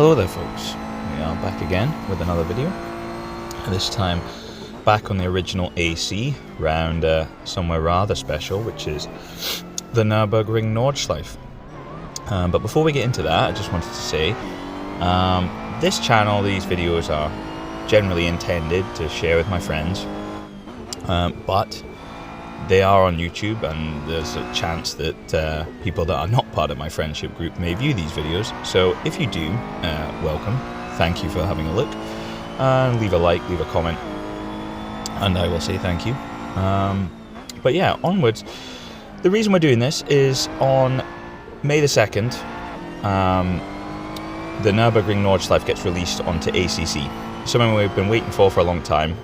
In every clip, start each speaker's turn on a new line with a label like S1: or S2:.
S1: Hello there folks, we are back again with another video. This time back on the original AC round somewhere rather special, which is the Nürburgring Nordschleife. But before we get into that, I just wanted to say this channel, these videos are generally intended to share with my friends, but they are on YouTube, and there's a chance that people that are not part of my friendship group may view these videos. So if you do, welcome. Thank you for having a look. And leave a like, leave a comment, and I will say thank you. But yeah, onwards. The reason we're doing this is on May the 2nd, the Nürburgring Nordschleife gets released onto ACC. Something we've been waiting for a long time.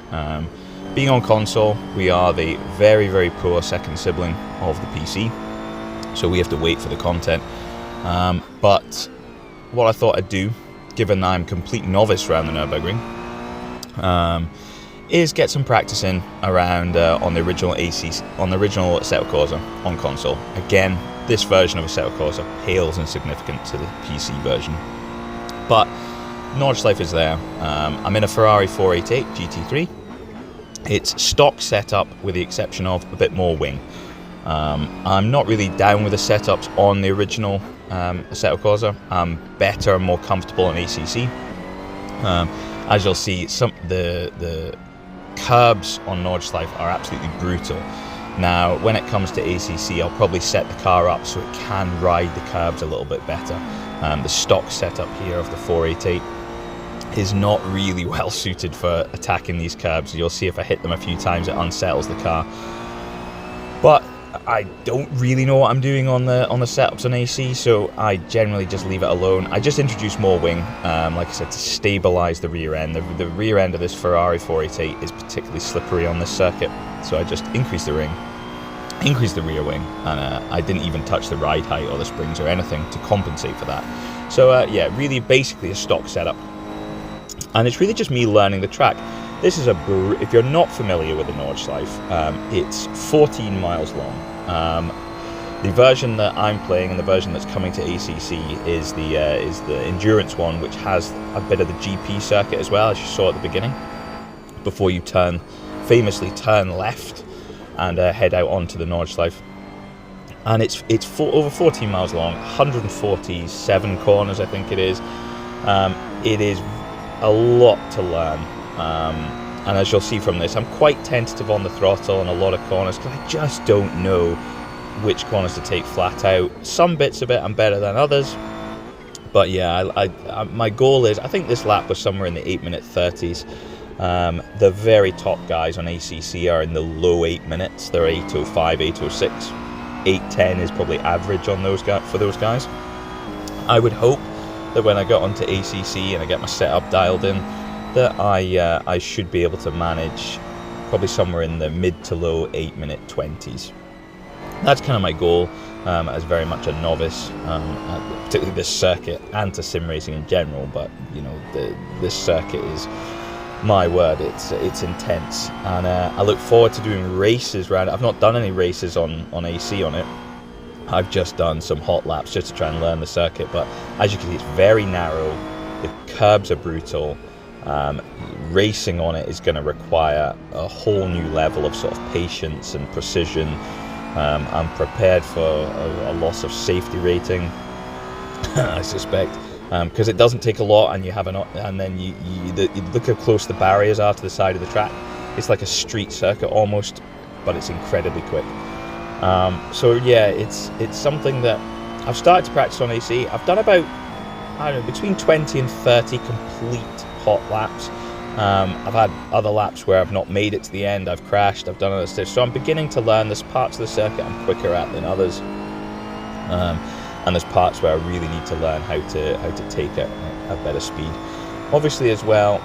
S1: Being on console, we are the very, very poor second sibling of the PC, so we have to wait for the content. But what I thought I'd do, given that I'm a complete novice around the Nürburgring, is get some practice in around on the original Assetto Corsa on console. Again, this version of Assetto Corsa pales in significance to the PC version, but Nordschleife is there. I'm in a Ferrari 488 GT3. It's stock setup with the exception of a bit more wing. I'm not really down with the setups on the original Assetto Corsa. I'm better and more comfortable in ACC. As you'll see, the curbs on Nordschleife are absolutely brutal. Now, when it comes to ACC, I'll probably set the car up so it can ride the curbs a little bit better. The stock setup here of the 488 is not really well suited for attacking these curbs. You'll see if I hit them a few times, it unsettles the car. But I don't really know what I'm doing on the setups on AC, so I generally just leave it alone. I just introduce more wing, like I said, to stabilize the rear end. The rear end of this Ferrari 488 is particularly slippery on this circuit, so I just increase the ring, increase the rear wing, and I didn't even touch the ride height or the springs or anything to compensate for that. So yeah, really basically a stock setup. And it's really just me learning the track. This is if you're not familiar with the Nordschleife, it's 14 miles long. The version that I'm playing and the version that's coming to ACC is the endurance one, which has a bit of the GP circuit as well, as you saw at the beginning, before you famously turn left and head out onto the Nordschleife. And it's over 14 miles long, 147 corners, I think it is. It is a lot to learn, and as you'll see from this, I'm quite tentative on the throttle in a lot of corners because I just don't know which corners to take flat out. Some bits of it I'm better than others, but yeah, my goal is, I think this lap was somewhere in the 8-minute 30s. The very top guys on ACC are in the low 8 minutes. They're 8:05, 8:06. 8:10 is probably average on those guys, for those guys. I would hope that when I get onto ACC and I get my setup dialed in, that I should be able to manage probably somewhere in the mid to low 8-minute 20s. That's kind of my goal, as very much a novice, particularly this circuit and to sim racing in general. But you know, this circuit is, my word, it's intense, and I look forward to doing races around it. I've not done any races on AC on it. I've just done some hot laps just to try and learn the circuit, but as you can see, it's very narrow, the curbs are brutal. Racing on it is going to require a whole new level of sort of patience and precision. I'm prepared for a loss of safety rating, I suspect, because it doesn't take a lot, and then you look how close the barriers are to the side of the track. It's like a street circuit almost, but it's incredibly quick. So yeah, it's something that I've started to practice on AC. I've done about, I don't know, between 20 and 30 complete hot laps. I've had other laps where I've not made it to the end, I've crashed, I've done other stuff. So I'm beginning to learn there's parts of the circuit I'm quicker at than others. And there's parts where I really need to learn how to take it at better speed. Obviously as well,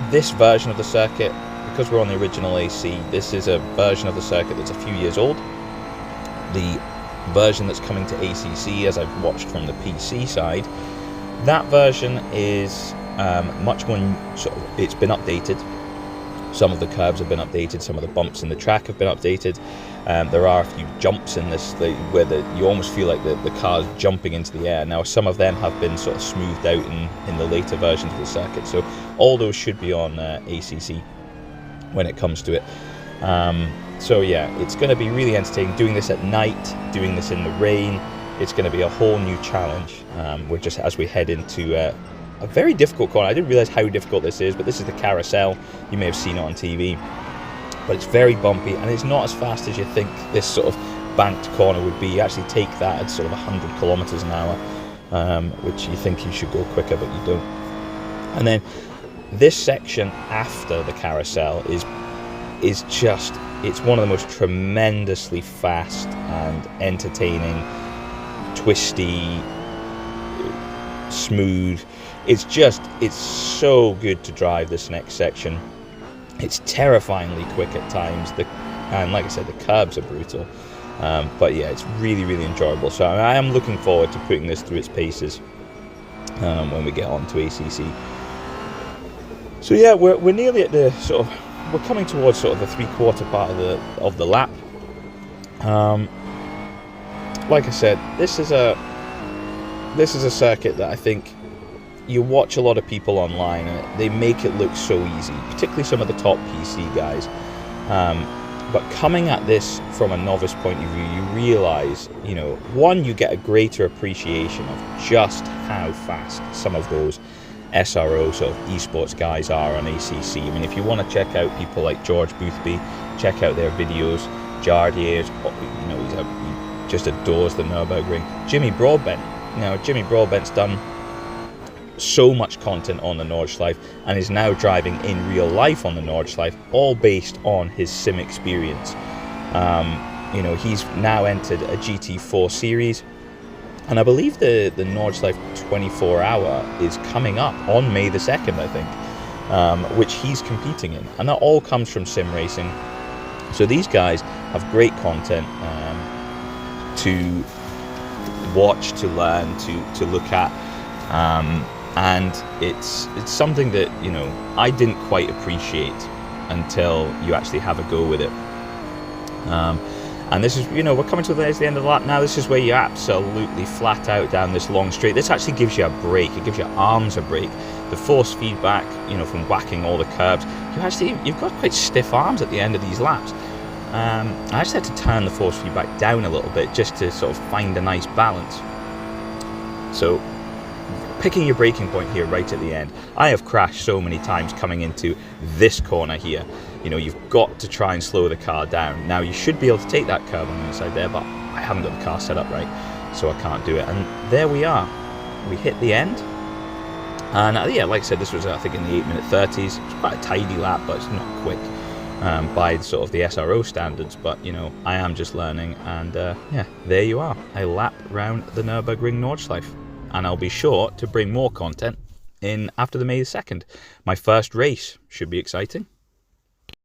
S1: this version of the circuit, because we're on the original AC, this is a version of the circuit that's a few years old. The version that's coming to ACC, as I've watched from the PC side, that version is much more it's been updated, Some of the curbs have been updated, some of the bumps in the track have been updated. There are a few jumps in this where you almost feel like the car's jumping into the air. Now, some of them have been sort of smoothed out in the later versions of the circuit, so all those should be on ACC when it comes to it. So yeah, it's going to be really entertaining. Doing this at night, doing this in the rain, it's going to be a whole new challenge. We're just as we head into a very difficult corner. I didn't realize how difficult this is, but this is the carousel. You may have seen it on TV, but it's very bumpy and it's not as fast as you think this sort of banked corner would be. You actually take that at sort of 100 kilometers an hour, which you think you should go quicker, but you don't. And then this section after the carousel is just, it's one of the most tremendously fast and entertaining, twisty, smooth. It's so good to drive this next section. It's terrifyingly quick at times, and like I said, the curbs are brutal. But yeah, it's really, really enjoyable. So I am looking forward to putting this through its paces when we get on to ACC. So yeah, we're nearly at the sort of, we're coming towards sort of the 3/4 part of the lap. Like I said, this is a circuit that I think you watch a lot of people online and they make it look so easy, particularly some of the top PC guys. But coming at this from a novice point of view, you realize, one, you get a greater appreciation of just how fast some of those SRO sort of esports guys are on ACC. I mean, if you want to check out people like George Boothby, check out their videos. Jardier's, he just adores the Nürburgring. Jimmy Broadbent, Jimmy Broadbent's done so much content on the Nordschleife and is now driving in real life on the Nordschleife, all based on his sim experience. He's now entered a GT4 series, and I believe the Nordschleife 24-hour is coming up on May the 2nd, I think, which he's competing in, and that all comes from sim racing. So these guys have great content to watch, to learn, to look at. And it's something that, I didn't quite appreciate until you actually have a go with it. And this is, we're coming to the end of the lap now. This is where you absolutely flat out down this long straight. This actually gives you a break. It gives your arms a break. The force feedback, from whacking all the curbs, you've got quite stiff arms at the end of these laps. I actually had to turn the force feedback down a little bit just to sort of find a nice balance. So picking your braking point here right at the end. I have crashed so many times coming into this corner here. You've got to try and slow the car down. Now, you should be able to take that curve on the inside there, but I haven't got the car set up right, so I can't do it. And there we are. We hit the end. And yeah, like I said, this was, I think, in the 8-minute 30s. It's quite a tidy lap, but it's not quick by sort of the SRO standards. But, I am just learning. And yeah, there you are. A lap round the Nürburgring Nordschleife. And I'll be sure to bring more content in after the May 2nd. My first race should be exciting.